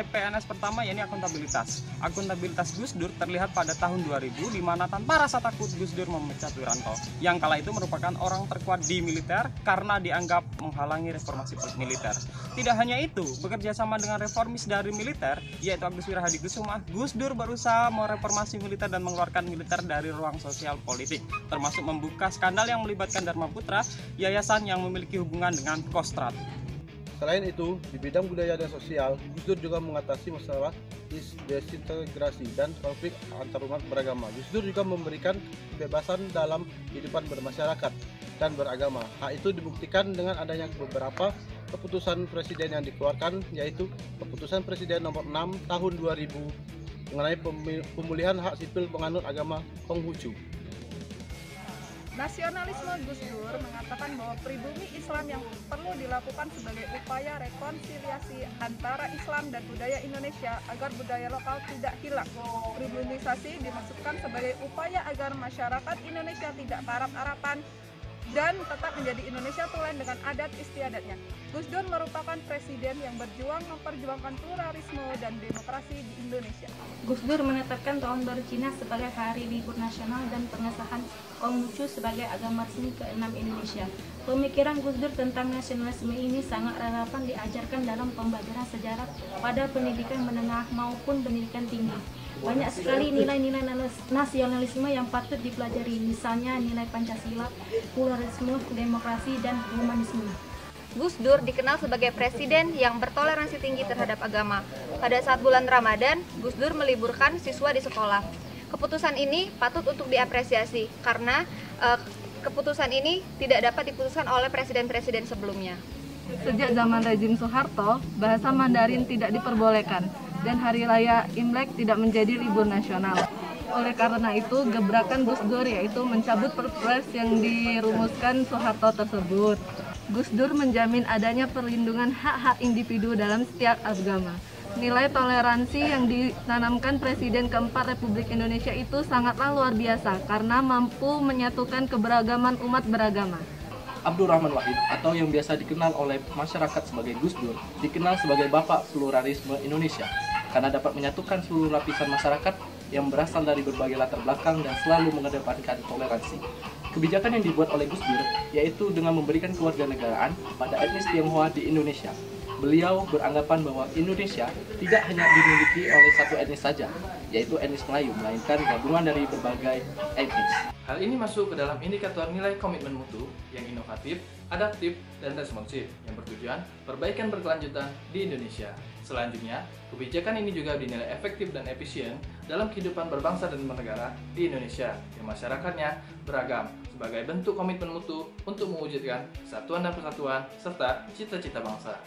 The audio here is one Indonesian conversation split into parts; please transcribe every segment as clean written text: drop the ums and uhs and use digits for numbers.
nilai PNS pertama yakni akuntabilitas. Akuntabilitas Gus Dur terlihat pada tahun 2000 di mana tanpa rasa takut Gus Dur memecat Wiranto yang kala itu merupakan orang terkuat di militer karena dianggap menghalangi reformasi militer. Tidak hanya itu, bekerja sama dengan reformis dari militer yaitu Agus Wirahadikusuma, Gus Dur berusaha mereformasi militer dan mengeluarkan militer dari ruang sosial politik, termasuk membuka skandal yang melibatkan Dharma Putra, yayasan yang memiliki hubungan dengan Kostrad. Selain itu, di bidang budaya dan sosial, Gus Dur juga mengatasi masalah desintegrasi dan konflik antarumat beragama. Gus Dur juga memberikan kebebasan dalam kehidupan bermasyarakat dan beragama. Hal itu dibuktikan dengan adanya beberapa keputusan presiden yang dikeluarkan, yaitu Keputusan Presiden Nomor 6 Tahun 2000 mengenai pemulihan hak sipil penganut agama Konghucu. Nasionalisme Gus Dur mengatakan bahwa pribumi Islam yang perlu dilakukan sebagai upaya rekonsiliasi antara Islam dan budaya Indonesia agar budaya lokal tidak hilang. Pribumisasi dimaksudkan sebagai upaya agar masyarakat Indonesia tidak parap-arapan dan tetap menjadi Indonesia tulen dengan adat istiadatnya. Gus Dur merupakan presiden yang berjuang memperjuangkan pluralisme dan demokrasi di Indonesia. Gus Dur menetapkan Tahun Baru Cina sebagai hari libur nasional dan pengesahan Konghucu sebagai agama resmi ke-6 Indonesia. Pemikiran Gus Dur tentang nasionalisme ini sangat relevan diajarkan dalam pembelajaran sejarah pada pendidikan menengah maupun pendidikan tinggi. Banyak sekali nilai-nilai nasionalisme yang patut dipelajari, misalnya nilai Pancasila, pluralisme, demokrasi, dan humanisme. Gus Dur dikenal sebagai presiden yang bertoleransi tinggi terhadap agama. Pada saat bulan Ramadan, Gus Dur meliburkan siswa di sekolah. Keputusan ini patut untuk diapresiasi karena keputusan ini tidak dapat diputuskan oleh presiden-presiden sebelumnya. Sejak zaman rezim Soeharto, bahasa Mandarin tidak diperbolehkan dan hari raya Imlek tidak menjadi libur nasional. Oleh karena itu, gebrakan Gus Dur yaitu mencabut perpres yang dirumuskan Soeharto tersebut. Gus Dur menjamin adanya perlindungan hak-hak individu dalam setiap agama. Nilai toleransi yang ditanamkan Presiden keempat Republik Indonesia itu sangatlah luar biasa karena mampu menyatukan keberagaman umat beragama. Abdurrahman Wahid atau yang biasa dikenal oleh masyarakat sebagai Gus Dur dikenal sebagai Bapak Pluralisme Indonesia karena dapat menyatukan seluruh lapisan masyarakat yang berasal dari berbagai latar belakang dan selalu mengedepankan toleransi. Kebijakan yang dibuat oleh Gus Dur yaitu dengan memberikan kewarganegaraan pada etnis Tionghoa di Indonesia. Beliau beranggapan bahwa Indonesia tidak hanya dimiliki oleh satu etnis saja, yaitu etnis Melayu, melainkan gabungan dari berbagai etnis. Hal ini masuk ke dalam indikator nilai komitmen mutu yang inovatif, adaptif, dan responsif yang bertujuan perbaikan berkelanjutan di Indonesia. Selanjutnya, kebijakan ini juga dinilai efektif dan efisien dalam kehidupan berbangsa dan bernegara di Indonesia yang masyarakatnya beragam sebagai bentuk komitmen mutu untuk mewujudkan kesatuan dan persatuan serta cita-cita bangsa.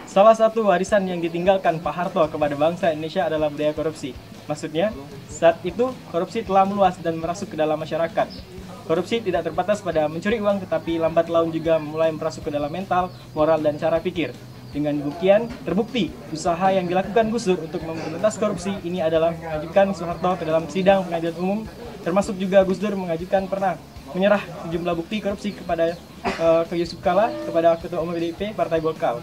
Salah satu warisan yang ditinggalkan Pak Harto kepada bangsa Indonesia adalah budaya korupsi. Maksudnya, saat itu korupsi telah meluas dan merasuk ke dalam masyarakat. Korupsi tidak terbatas pada mencuri uang, tetapi lambat laun juga mulai merasuk ke dalam mental, moral, dan cara pikir. Dengan demikian, terbukti usaha yang dilakukan Gus Dur untuk memberantas korupsi ini adalah mengajukan Soeharto ke dalam sidang pengadilan umum, termasuk juga Gus Dur mengajukan pernah menyerah sejumlah bukti korupsi kepada ke Yusuf Kala, kepada Ketua Umum PDIP Partai Golkar.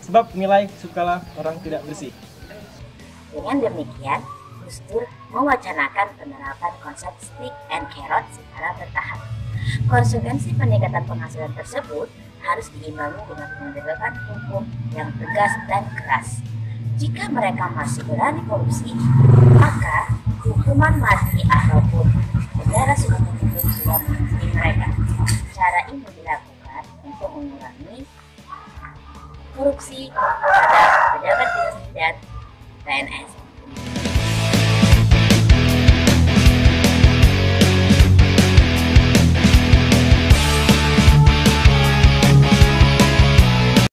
Sebab nilai Yusuf Kala orang tidak bersih. Dengan demikian, Gus Dur mewacanakan penerapan konsep stick and carrot secara bertahap. Konsekuensi peningkatan penghasilan tersebut harus diimbangi dengan penegakan hukum yang tegas dan keras. Jika mereka masih berani korupsi, maka hukuman mati ataupun penjara sudah menghakimi mereka. Cara ini dilakukan untuk mengurangi korupsi pada pejabat tinggi dan PNS.